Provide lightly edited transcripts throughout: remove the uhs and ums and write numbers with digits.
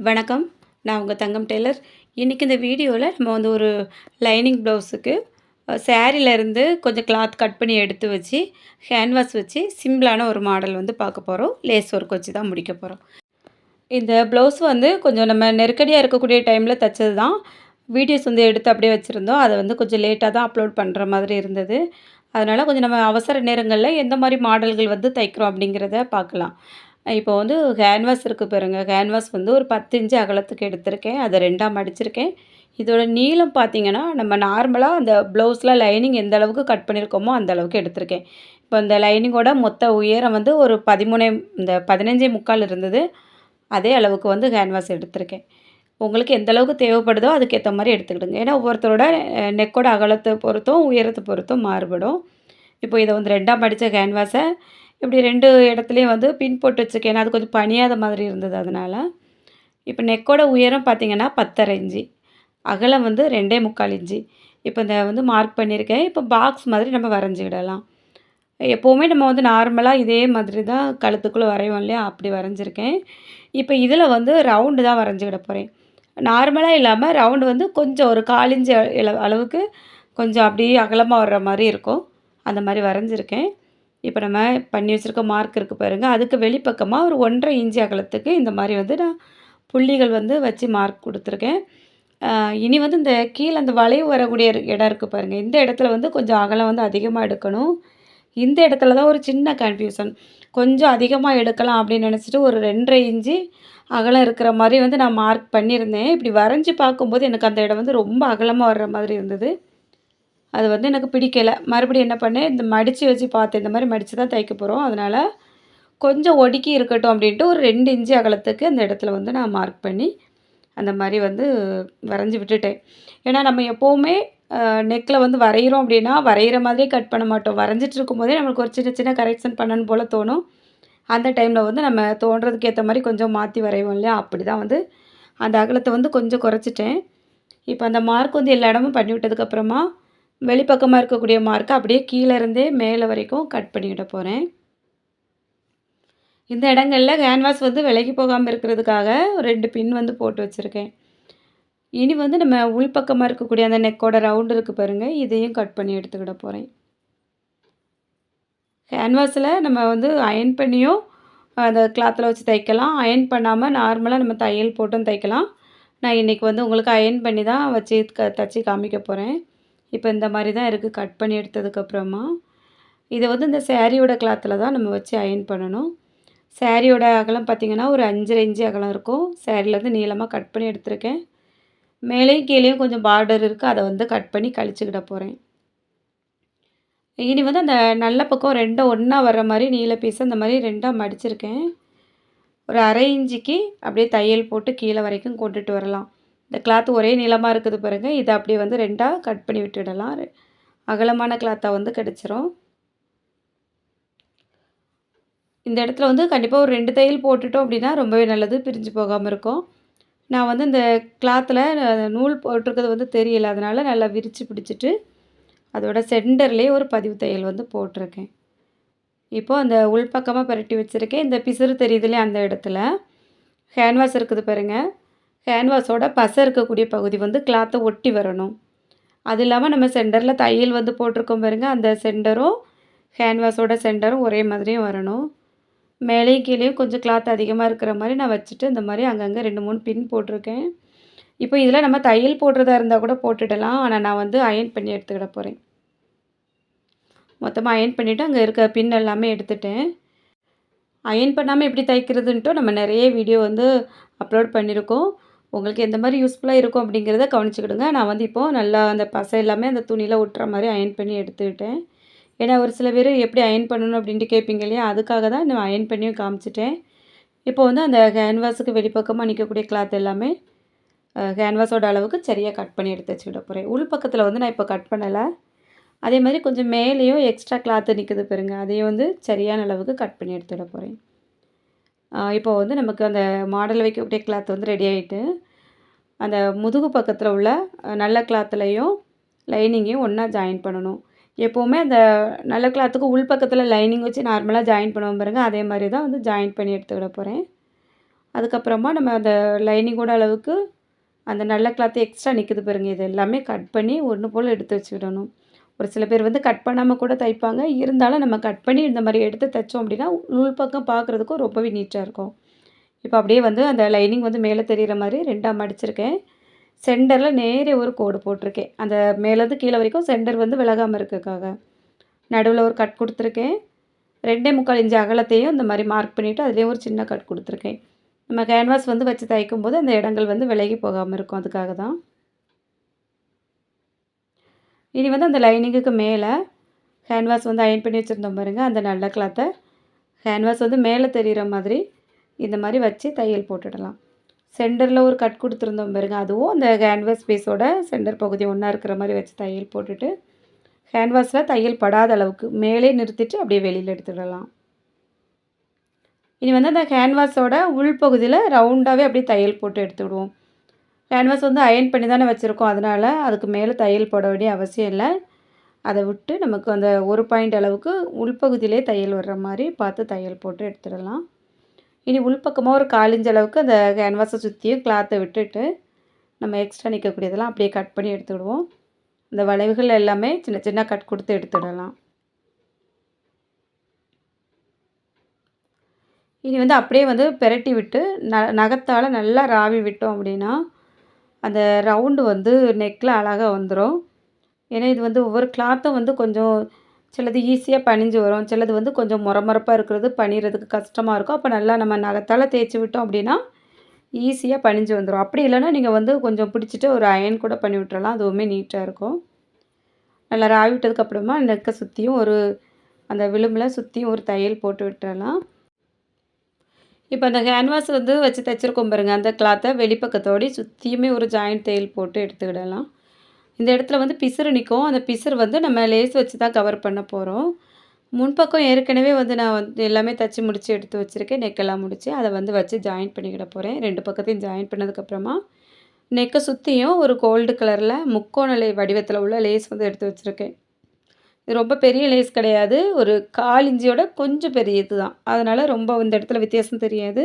வணக்கம். நான் உங்க தங்கம் டெய்லர். இன்னைக்கு இந்த வீடியோல நம்ம வந்து ஒரு லைனிங் ப்ளவுஸுக்கு சாரீலேருந்து கொஞ்சம் கிளாத் கட் பண்ணி எடுத்து வச்சு, கேன்வாஸ் வச்சு சிம்பிளான ஒரு மாடல் வந்து பார்க்க போறோம். லேஸ் ஒர்க் வச்சு தான் முடிக்க போறோம். இந்த ப்ளவுஸ் வந்து கொஞ்சம் நம்ம நெருக்கடியா இருக்கக்கூடிய டைம்ல தச்சது தான். வீடியோஸ் வந்து எடுத்து அப்படியே வச்சுருந்தோம். அத வந்து கொஞ்சம் லேட்டா தான் அப்லோட் பண்ற மாதிரி இருந்தது. அதனால கொஞ்சம் நம்ம அவசர நேரங்கள்ல எந்த மாரி மாடல்கள் வந்து தைக்கிறோம் அப்படிங்கிறத பார்க்கலாம். இப்போ வந்து கேன்வாஸ் இருக்கு பாருங்க. கேன்வாஸ் வந்து ஒரு 10 இன்ச் அகலத்துக்கு எடுத்திருக்கேன். அத 2ஆ மடிச்சிருக்கேன். இதோட நீளம் பார்த்தீங்கன்னா, நம்ம நார்மலா அந்த ப்ளவுஸ்ல லைனிங் எந்த அளவுக்கு கட் பண்ணியிருக்கோமோ, அந்த அளவுக்கு எடுத்திருக்கேன். இப்போ இந்த லைனிங்கோட மொத்த உயரம் வந்து ஒரு 13 இந்த 15.25 இருந்தது. அதே அளவுக்கு வந்து கேன்வாஸ் எடுத்திருக்கேன். உங்களுக்கு எந்த அளவுக்கு தேவைப்படுதோ அதுக்கேத்த மாரி எடுத்துக்கிடுங்க. ஏன்னா ஒவ்வொருத்தரோட நெக்கோட அகலத்த பொறுத்தும், உயரத்த பொறுத்தும் மாறுபடும். இப்போ இத வந்து 2ஆ மடிச்ச கேன்வாஸ இப்படி 2 இடத்துலயும் வந்து பின் போட்டு வச்சுருக்கேன். ஏன்னா அது கொஞ்சம் பணியாத மாதிரி இருந்தது அதனால. இப்போ நெக்கோட உயரம் பார்த்தீங்கன்னா 10.5 இன்ச்சு. அகலம் வந்து 2.25 இன்ச்சு. இப்போ இந்த வந்து மார்க் பண்ணியிருக்கேன். இப்போ பாக்ஸ் மாதிரி நம்ம வரைஞ்சுக்கிடலாம். எப்போவுமே நம்ம வந்து நார்மலா இதே மாதிரி தான் கழுத்துக்குள்ள வரைவோம் இல்லையா? அப்படி வரைஞ்சிருக்கேன். இப்போ இதில வந்து ரவுண்டு தான் வரைஞ்சுக்கிட போறேன். நார்மலா இல்லாம ரவுண்டு வந்து கொஞ்சம் ஒரு 1/4 இன்ச் அளவுக்கு கொஞ்சம் அப்படியே அகலமா வர்ற மாரி இருக்கும். அந்த மாரி வரைஞ்சிருக்கேன். இப்போ நம்ம பண்ணி வச்சிருக்க மார்க் இருக்கு பாருங்க. அதுக்கு வெளிப்பக்கமா ஒரு 1 1/2 இன்ச் அகலத்துக்கு இந்த மாரி வந்து நான் புள்ளிகள் வந்து வச்சு மார்க் குடுத்துருக்கேன். அ இனி வந்து இந்த கீழ அந்த வளைவு வரக்கூடிய இடம் இருக்கு பாருங்க. இந்த இடத்துல வந்து கொஞ்சம் அகலம் வந்து அதிகமா எடுக்கணும். இந்த இடத்துல தான் ஒரு சின்ன கன்ஃப்யூஷன். கொஞ்சம் அதிகமா எடுக்கலாம் அப்படின்னு நெனச்சுட்டு ஒரு 2 1/2 இன்ச்சு அகலம் இருக்கிற மாரி வந்து நான் மார்க் பண்ணியிருந்தேன். இப்படி வரைஞ்சு பார்க்கும்போது எனக்கு அந்த இடம் வந்து ரொம்ப அகலமா வர்ற மாதிரி இருந்தது. அது வந்து எனக்கு பிடிக்கல. மறுபடியும் என்ன பண்ணேன், இந்த மடிச்சு வச்சு பார்த்தேன். இந்த மாரி மடிச்சு தான் தைக்க போறோம். அதனால கொஞ்சம் ஒடுக்கி இருக்கட்டும் அப்டின்ட்டு ஒரு 2 இன்ச்சு அகலத்துக்கு அந்த இடத்துல வந்து நான் மார்க் பண்ணி, அந்த மாரி வந்து வரைஞ்சு விட்டுட்டேன். ஏன்னா நம்ம எப்பவுமே அ நெக்ல வந்து வரையிறோம் அப்டின்னா, வரையிற மாதிரியே கட் பண்ண மாட்டோம். வரைஞ்சிட்டு இருக்கும்போதே நம்மளுக்கு ஒரு சின்ன சின்ன கரெக்ஷன் பண்ணணும் போல தோணும். அந்த டைம்ல வந்து நம்ம தோன்றதுக்கு ஏத்த மாரி கொஞ்சம் மாத்தி வரைவோம் இல்லையா? அப்படிதான் வந்து அந்த அகலத்த வந்து கொஞ்சம் குறைச்சிட்டேன். இப்ப அந்த மார்க் வந்து எல்லா இடமும் பண்ணி விட்டதுக்கப்புறமா, வெளிப்பக்கமா இருக்கக்கூடிய மார்க்க அப்படியே கீழ இருந்தே மேல வரைக்கும் கட் பண்ணிவிட போறேன். இந்த இடங்கள்ல கேன்வாஸ் வந்து விலகி போகாம இருக்கிறதுக்காக 2 பின் வந்து போட்டு வச்சிருக்கேன். இனி வந்து நம்ம உள்பக்கமா இருக்கக்கூடிய அந்த நெக்கோட ரவுண்ட் இருக்கு பாருங்க, இதையும் கட் பண்ணி எடுத்துக்கிட போறேன். கேன்வாஸில நம்ம வந்து அயர்ன் பண்ணியும் அந்த கிளாத்ல வச்சு தைக்கலாம். அயர்ன் பண்ணாம நார்மலா நம்ம தையல் போட்டும் தைக்கலாம். நான் இன்னைக்கு வந்து உங்களுக்கு அயர்ன் பண்ணி தான் வச்சு தச்சு காமிக்க போறேன். இப்ப இந்த மாரி தான் இருக்கு கட் பண்ணி எடுத்ததுக்கப்புறமா. இத வந்து இந்த சாரியோட கிளாத்ல தான் நம்ம வச்சு அயர்ன் பண்ணணும். சாரியோட அகலம் பார்த்தீங்கன்னா, ஒரு 5 1/2 இன்ச்சு அகலம் இருக்கும். சாரிலேருந்து நீளமா கட் பண்ணி எடுத்திருக்கேன். மேலேயும் கீழேயும் கொஞ்சம் பார்டர் இருக்கு. அத வந்து கட் பண்ணி கழிச்சுக்கிட போறேன். இனி வந்து அந்த நல்ல பக்கம் 2ம் ஒண்ணா வர்ற மாரி நீள பீஸ இந்த மாரி 2ஆ மடிச்சிருக்கேன். ஒரு 1/2 இன்ச்சுக்கு அப்படியே தையல் போட்டு கீழ வரைக்கும் கொண்டுட்டு வரலாம். இந்த கிளாத் ஒரே நீளமா இருக்குது பாருங்க. இத அப்படியே வந்து 2ஆ கட் பண்ணி விட்டுடலாம். அகலமான கிளாத்தா வந்து கிடைச்சிரும். இந்த இடத்துல வந்து கண்டிப்பா ஒரு 2 தையல் போட்டுட்டோம் அப்படின்னா, ரொம்பவே நல்லது. பிரிஞ்சு போகாம இருக்கும். நான் வந்து இந்த கிளாத்ல நூல் போட்டிருக்கிறது வந்து தெரியல. அதனால நல்லா விரிச்சு பிடிச்சிட்டு, அதோட சென்டர்லேயே ஒரு பதிவு தையல் வந்து போட்டிருக்கேன். இப்போ அந்த உள்பக்கமா பெரட்டி வச்சிருக்கேன். இந்த பிசுறு தெரியுதுல்லையா அந்த இடத்துல, கேன்வாஸ் இருக்குது பாருங்க. கேன்வாஸோட பசை இருக்கக்கூடிய பகுதி வந்து கிளாத்த ஒட்டி வரணும். அது இல்லாம நம்ம சென்டர்ல தையல் வந்து போட்டிருக்கோம் பாருங்க, அந்த சென்டரும், கேன்வாஸோட சென்டரும் ஒரே மாதிரியும் வரணும். மேலேயும் கீழேயும் கொஞ்சம் கிளாத் அதிகமா இருக்கிற மாரி நான் வச்சுட்டு, இந்த மாரி அங்கங்க 2, 3 பின் போட்டிருக்கேன். இப்போ இதில நம்ம தையல் போடுறதா இருந்தா கூட போட்டுடலாம். ஆனா நான் வந்து அயர்ன் பண்ணி எடுத்துக்கிட போறேன். மொத்தமா அயர்ன் பண்ணிவிட்டு, அங்க இருக்க பின் எல்லாமே எடுத்துட்டேன். அயர்ன் பண்ணாம எப்படி தைக்கிறதுன்ட்டும் நம்ம நெறைய வீடியோ வந்து அப்லோட் பண்ணியிருக்கோம். உங்களுக்கு எந்த மாரி யூஸ்ஃபுல்லா இருக்கும் அப்படிங்கிறத கவனிச்சுக்கிடுங்க. நான் வந்து இப்போ நல்லா அந்த பசை எல்லாமே அந்த துணியில ஒட்டுற மாரி அயர்ன் பண்ணி எடுத்துக்கிட்டேன். ஏன்னா ஒரு சில பேரு எப்படி அயர்ன் பண்ணணும் அப்படின்ட்டு கேட்பீங்க இல்லையா? அதுக்காக தான் நான் அயர்ன் பண்ணியும் காமிச்சுட்டேன். இப்போ வந்து அந்த கேன்வாஸுக்கு வெளிப்பக்கமா நிக்கக்கூடிய கிளாத் எல்லாமே கேன்வாஸோட அளவுக்கு சரியா கட் பண்ணி எடுத்து வச்சுக்கிட போறேன். உள் பக்கத்தில வந்து நான் இப்போ கட் பண்ணல. அதே மாரி கொஞ்சம் மேலேயும் எக்ஸ்ட்ரா கிளாத் நிக்குது பாருங்க. அதையும் வந்து சரியான அளவுக்கு கட் பண்ணி எடுத்துட போறேன். இப்போ வந்து நமக்கு அந்த மாடல் வைக்கக்கூடிய கிளாத் வந்து ரெடி ஆயிட்டு, அந்த முதுகு பக்கத்தில உள்ள நல்ல கிளாத்லயும், லைனிங்கையும் ஒண்ணா ஜாயின் பண்ணணும். எப்பவுமே அந்த நல்ல கிளாத்துக்கு உள் பக்கத்தில லைனிங் வச்சு நார்மலா ஜாயின் பண்ணுவோம் பாருங்க, அதே மாரி தான் வந்து ஜாயின் பண்ணி எடுத்துக்கிட போறேன். அதுக்கப்புறமா நம்ம அந்த லைனிங்கோட அளவுக்கு அந்த நல்ல கிளாத் எக்ஸ்ட்ரா நிற்குது பாருங்கள், இது எல்லாமே கட் பண்ணி ஒன்று போல் எடுத்து வச்சுக்கிடணும். ஒரு சில பேர் வந்து கட் பண்ணாமல் கூட தைப்பாங்க. இருந்தாலும் நம்ம கட் பண்ணி இந்த மாதிரி எடுத்து தைச்சோம் அப்படின்னா உள் பக்கம் பார்க்குறதுக்கும் ரொம்பவே நீட்டாக இருக்கும். இப்போ அப்படியே வந்து அந்த லைனிங் வந்து மேலே தெரிகிற மாதிரி 2ஆ மடிச்சிருக்கேன். சென்டரில் நேரே ஒரு கோடு போட்டிருக்கேன். அந்த மேலேருந்து கீழே வரைக்கும் சென்டர் வந்து விலகாமல் இருக்கக்காக. நடுவில் ஒரு கட் கொடுத்துருக்கேன். 2 1/4 இன்ச் அகலத்தையும் இந்த மாதிரி மார்க் பண்ணிவிட்டு அதிலேயே ஒரு சின்ன கட் கொடுத்துருக்கேன். நம்ம கேன்வாஸ் வந்து வச்சு தைக்கும்போது அந்த இடங்கள் வந்து விலகி போகாமல் இருக்கும், அதுக்காக தான். இனி வந்து அந்த லைனிங்குக்கு மேலே கேன்வாஸ் வந்து அயர்ன் பண்ணி வச்சுருந்தோம் பாருங்கள், அந்த நல்ல கிளாத்தை கேன்வாஸ் வந்து மேலே தெரிகிற மாதிரி இந்த மாதிரி வச்சு தையல் போட்டுடலாம். சென்டரில் ஒரு கட் கொடுத்துருந்தோம் பாருங்க, அதுவும் அந்த கேன்வாஸ் பீஸோட சென்டர் பகுதி ஒன்றா இருக்கிற மாதிரி வச்சு தையல் போட்டுட்டு கேன்வாஸில் தையல் படாத அளவுக்கு மேலே நிறுத்திட்டு அப்படியே வெளியில் எடுத்துடலாம். இனி வந்து அந்த கேன்வாஸோட உள்பகுதியில் ரவுண்டாகவே அப்படியே தையல் போட்டு எடுத்துவிடுவோம். கேன்வாஸ் வந்து அயர்ன் பண்ணி தானே வச்சுருக்கோம், அதனால் அதுக்கு மேலே தையல் போட வேண்டிய அவசியம் இல்லை. அதை விட்டு நமக்கு அந்த ஒரு பாயிண்ட் அளவுக்கு உள்பகுதியிலே தையல் வர்ற மாதிரி பார்த்து தையல் போட்டு எடுத்துடலாம். இனி உள்பக்கமாக ஒரு 1/4 இன்ச் அளவுக்கு அந்த கேன்வாஸை சுற்றியும் கிளாத்தை விட்டுட்டு நம்ம எக்ஸ்ட்ரா நிற்கக்கூடியதெல்லாம் அப்படியே கட் பண்ணி எடுத்துக்கிடுவோம். இந்த வளைவுகள் எல்லாமே சின்ன சின்ன கட் கொடுத்து எடுத்துடலாம். இனி வந்து அப்படியே வந்து பெரட்டி விட்டு நகத்தால் நல்லா ராவி விட்டோம் அப்படின்னா அந்த ரவுண்டு வந்து நெக்கில் அழகாக வந்துடும். ஏன்னா இது வந்து ஒவ்வொரு கிளாத்தும் வந்து கொஞ்சம் சிலது ஈஸியாக பணிஞ்சு வரும், சிலது வந்து கொஞ்சம் முறமுறப்பாக இருக்கிறது பணிகிறதுக்கு கஷ்டமாக இருக்கும். அப்போ நல்லா நம்ம நகத்தால் தேய்ச்சி விட்டோம் அப்படின்னா ஈஸியாக பணிஞ்சு வந்துடும். அப்படி இல்லைன்னா நீங்கள் வந்து கொஞ்சம் பிடிச்சிட்டு ஒரு அயன் கூட பண்ணி விட்டுறலாம், அதுவுமே நீட்டாக இருக்கும். நல்லா ராவி விட்டதுக்கப்புறமா நெக்கை சுற்றியும் ஒரு அந்த விளிம்பில் சுற்றியும் ஒரு தையல் போட்டு விட்டுறலாம். இப்போ அந்த கேன்வாஸ் வந்து வச்சு தைச்சிருக்கோம் பாருங்க, அந்த கிளாத்தை வெளிப்பக்கத்தோடு சுற்றியுமே ஒரு ஜாயிண்ட் தையல் போட்டு எடுத்துக்கிடலாம். இந்த இடத்துல வந்து பிசுறு நிற்கும், அந்த பிசுறு வந்து நம்ம லேஸ் வச்சு தான் கவர் பண்ண போகிறோம். முன்பக்கம் ஏற்கனவே வந்து நான் வந்து எல்லாமே தைச்சி முடித்து எடுத்து வச்சுருக்கேன், நெக்கெல்லாம் முடித்து அதை வந்து வச்சு ஜாயின் பண்ணிக்கிட போகிறேன். 2 பக்கத்தையும் ஜாயின் பண்ணதுக்கப்புறமா நெக்கை சுற்றியும் ஒரு கோல்டு கலரில் முக்கோண வடிவத்தில் உள்ள லேஸ் வந்து எடுத்து வச்சுருக்கேன். இது ரொம்ப பெரிய லேஸ் கிடையாது, ஒரு 1/4 இன்ச்சியோட கொஞ்சம் பெரியது தான், அதனால் ரொம்ப இந்த இடத்துல வித்தியாசம் தெரியாது.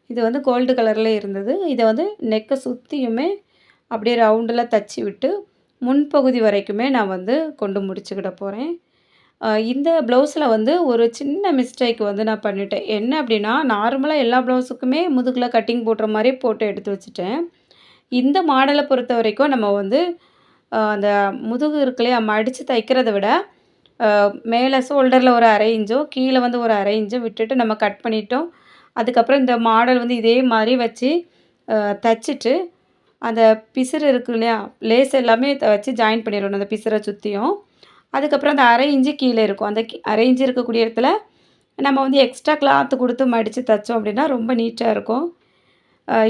இது வந்து கோல்டு கலரில் இருந்தது. இதை வந்து நெக்கை சுற்றியுமே அப்படியே ரவுண்டில் தச்சு விட்டு முன்பகுதி வரைக்குமே நான் வந்து கொண்டு முடிச்சுக்கிட போகிறேன். இந்த ப்ளவுஸில் வந்து ஒரு சின்ன மிஸ்டேக் வந்து நான் பண்ணிட்டேன். என்ன அப்படின்னா, நார்மலாக எல்லா ப்ளவுஸுக்குமே முதுகில் கட்டிங் போடுற மாதிரி போட்டு எடுத்து வச்சுட்டேன். இந்த மாடலை பொறுத்த வரைக்கும் நம்ம வந்து அந்த முதுகு இருக்குல்லையா, மடித்து தைக்கிறத விட மேலே ஷோல்டரில் ஒரு 1/2 இன்ச்சோ கீழே வந்து ஒரு 1/2 இன்ச்சோ விட்டுட்டு நம்ம கட் பண்ணிட்டோம். அதுக்கப்புறம் இந்த மாடல் வந்து இதே மாதிரி வச்சு தைச்சிட்டு அந்த பிசுறு இருக்கு இல்லையா, லேஸ் எல்லாமே வச்சு ஜாயின் பண்ணிடணும் அந்த பிசுறை சுற்றியும். அதுக்கப்புறம் அந்த 1/2 இன்ச்சு கீழே இருக்கும், அந்த 1/2 இன்ச்சு இருக்கக்கூடிய இடத்துல நம்ம வந்து எக்ஸ்ட்ரா கிளாத்து கொடுத்து மடித்து தைச்சோம் அப்படின்னா ரொம்ப நீட்டாக இருக்கும்.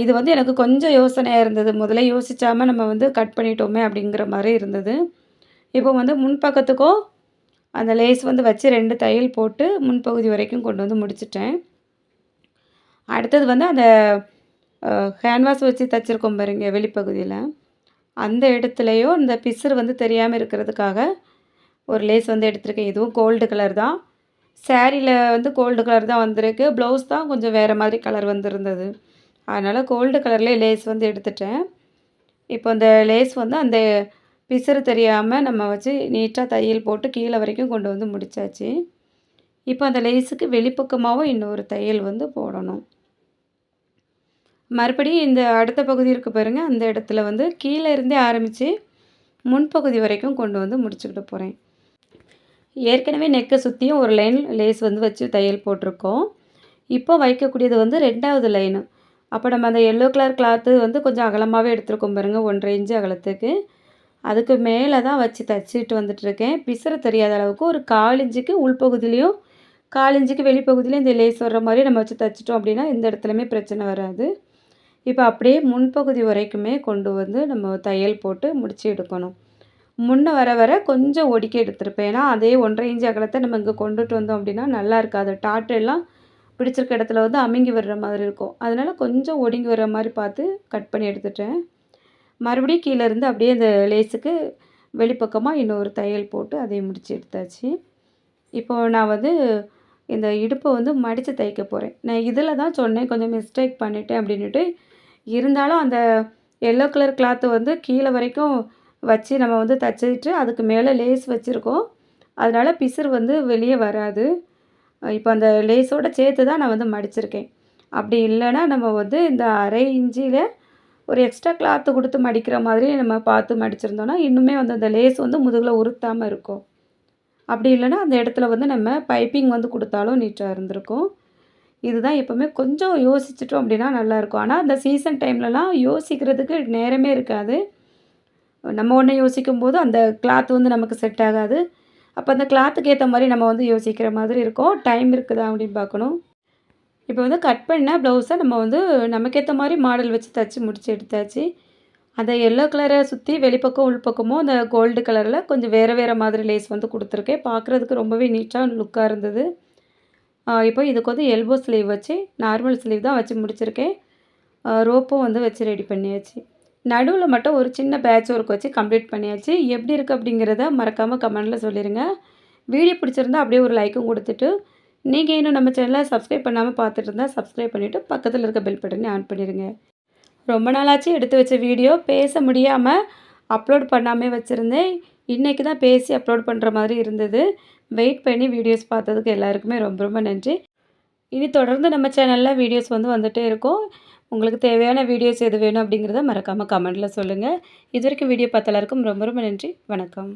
இது வந்து எனக்கு கொஞ்சம் யோசனையாக இருந்தது. முதல்ல யோசிக்காமல் நம்ம வந்து கட் பண்ணிட்டோமே அப்படிங்கிற மாதிரி இருந்தது. இப்போ வந்து முன்பக்கத்துக்கும் அந்த லேஸ் வந்து வச்சு 2 தையல் போட்டு முன்பகுதி வரைக்கும் கொண்டு வந்து முடிச்சிட்டேன். அடுத்தது வந்து அந்த கேன்வாஸ் வச்சு தைச்சிருக்கோம் பாருங்க வெளிப்பகுதியில், அந்த இடத்துலையும் இந்த பிசுறு வந்து தெரியாமல் இருக்கிறதுக்காக ஒரு லேஸ் வந்து எடுத்திருக்கேன். இதுவும் கோல்டு கலர் தான். சாரியில் வந்து கோல்டு கலர் தான் வந்திருக்கு, ப்ளவுஸ் தான் கொஞ்சம் வேறு மாதிரி கலர் வந்துருந்தது. அதனால் கோல்டு கலர்லேயே லேஸ் வந்து எடுத்துட்டேன். இப்போ அந்த லேஸ் வந்து அந்த பிசுறு தெரியாமல் நம்ம வச்சு நீட்டாக தையல் போட்டு கீழே வரைக்கும் கொண்டு வந்து முடித்தாச்சு. இப்போ அந்த லேஸுக்கு வெளிப்பக்கமாகவும் இன்னொரு தையல் வந்து போடணும். மறுபடியும் இந்த அடுத்த பகுதி இருக்குது பாருங்கள், அந்த இடத்துல வந்து கீழே இருந்தே ஆரம்பித்து முன்பகுதி வரைக்கும் கொண்டு வந்து முடிச்சுக்கிட்டு போகிறேன். ஏற்கனவே நெக்கை சுற்றியும் ஒரு லைன் லேஸ் வந்து வச்சு தையல் போட்டிருக்கோம். இப்போ வைக்கக்கூடியது வந்து 2வது லைனு. அப்போ நம்ம அந்த எல்லோ கலர் கிளாத்து வந்து கொஞ்சம் அகலமாகவே எடுத்துருக்கோம் பாருங்கள், 1/2 இன்ச்சு அகலத்துக்கு. அதுக்கு மேலே தான் வச்சு தைச்சிட்டு வந்துட்டுருக்கேன். பிசுறு தெரியாத அளவுக்கு ஒரு 1/4 இன்ச்சுக்கு உள்பகுதியிலையும் 1/4 இன்ச்சுக்கு வெளிப்பகுதியிலையும் இந்த லேஸ் வர்ற மாதிரி நம்ம வச்சு தைச்சிட்டோம் அப்படின்னா எந்த இடத்துலையுமே பிரச்சனை வராது. இப்போ அப்படியே முன்பகுதி வரைக்குமே கொண்டு வந்து நம்ம தையல் போட்டு முடித்து எடுக்கணும். முன்னே வர வர கொஞ்சம் ஒடுக்கி எடுத்துருப்பேன், ஏன்னா அதே 1/2 இன்ச்சு அகலத்தை நம்ம இங்கே கொண்டுட்டு வந்தோம் அப்படின்னா நல்லா இருக்காது. டாட்டு எல்லாம் பிடிச்சிருக்க இடத்துல வந்து அமுங்கி வர்ற மாதிரி இருக்கும். அதனால் கொஞ்சம் ஒடுங்கி வர்ற மாதிரி பார்த்து கட் பண்ணி எடுத்துட்டேன். மறுபடியும் கீழேருந்து அப்படியே அந்த லேஸுக்கு வெளிப்பக்கமாக இன்னொரு தையல் போட்டு அதையும் முடித்து எடுத்தாச்சு. இப்போது நான் வந்து இந்த இடுப்பை வந்து மடித்து தைக்க போகிறேன். நான் இதில் தான் சொன்னேன் கொஞ்சம் மிஸ்டேக் பண்ணிட்டேன் அப்படின்ட்டு. இருந்தாலும் அந்த எல்லோ கலர் கிளாத்து வந்து கீழே வரைக்கும் வச்சு நம்ம வந்து தச்சுட்டு அதுக்கு மேலே லேஸ் வச்சுருக்கோம். அதனால் பிசுறு வந்து வெளியே வராது. இப்போ அந்த லேஸோடு சேர்த்து தான் நான் வந்து மடிச்சிருக்கேன். அப்படி இல்லைன்னா நம்ம வந்து இந்த அரை இன்ச்சில் ஒரு எக்ஸ்ட்ரா கிளாத்து கொடுத்து மடிக்கிற மாதிரி நம்ம பார்த்து மடிச்சிருந்தோம்னா இன்னுமே வந்து அந்த லேஸ் வந்து முதுகில் உறுத்தாமல் இருக்கும். அப்படி இல்லைன்னா அந்த இடத்துல வந்து நம்ம பைப்பிங் வந்து கொடுத்தாலும் நீட்டாக இருந்திருக்கும். இதுதான் எப்போவுமே கொஞ்சம் யோசிச்சுட்டோம் அப்படின்னா நல்லாயிருக்கும். ஆனால் அந்த சீசன் டைம்லலாம் யோசிக்கிறதுக்கு நேரமே இருக்காது. நம்ம ஒன்று யோசிக்கும்போது அந்த கிளாத் வந்து நமக்கு செட் ஆகாது. அப்போ அந்த கிளாத்துக்கு ஏற்ற மாதிரி நம்ம வந்து யோசிக்கிற மாதிரி இருக்கும். டைம் இருக்குதா அப்படின்னு பார்க்கணும். இப்போ வந்து கட் பண்ண ப்ளவுஸை நம்ம வந்து நமக்கேற்ற மாதிரி மாடல் வச்சு தச்சு முடிச்சு எடுத்தாச்சு. அந்த எல்லோ கலரை சுற்றி வெளிப்பக்கம் உள்பக்கமும் அந்த கோல்டு கலரில் கொஞ்சம் வேறு வேறு மாதிரி லேஸ் வந்து கொடுத்துருக்கேன். பார்க்குறதுக்கு ரொம்பவே நீட்டாக லுக்காக இருந்தது. இப்போ இதுக்கு வந்து எல்போ ஸ்லீவ் வச்சு நார்மல் ஸ்லீவ் தான் வச்சு முடிச்சிருக்கேன். ரோப்பும் வந்து வச்சு ரெடி பண்ணியாச்சு. நடுவில் மட்டும் ஒரு சின்ன பேட்ச் ஒர்க் வச்சு கம்ப்ளீட் பண்ணியாச்சு. எப்படி இருக்குது அப்படிங்கிறத மறக்காமல் கமெண்டில் சொல்லிடுங்க. வீடியோ பிடிச்சிருந்தா அப்படியே ஒரு லைக்கும் கொடுத்துட்டு, நீங்கள் இன்னும் நம்ம சேனலை சப்ஸ்கிரைப் பண்ணாமல் பார்த்துட்டு இருந்தால் சப்ஸ்கிரைப் பண்ணிவிட்டு பக்கத்தில் இருக்க பெல் பட்டனை ஆன் பண்ணிடுங்க. ரொம்ப நாளாச்சு எடுத்து வச்ச வீடியோ பேச முடியாமல் அப்லோட் பண்ணாமே வச்சுருந்தேன். இன்றைக்கி தான் பேசி அப்லோட் பண்ணுற மாதிரி இருந்தது. வெயிட் பண்ணி வீடியோஸ் பார்த்ததுக்கு எல்லாருக்குமே ரொம்ப ரொம்ப நன்றி. இனி தொடர்ந்து நம்ம சேனலில் வீடியோஸ் வந்து வந்துகிட்டே இருக்கும். உங்களுக்கு தேவையான வீடியோஸ் எது வேணும் அப்படிங்கிறத மறக்காமல் கமெண்டில் சொல்லுங்கள். இது வரைக்கும் வீடியோ பார்த்த எல்லாருக்கும் ரொம்ப ரொம்ப நன்றி. வணக்கம்.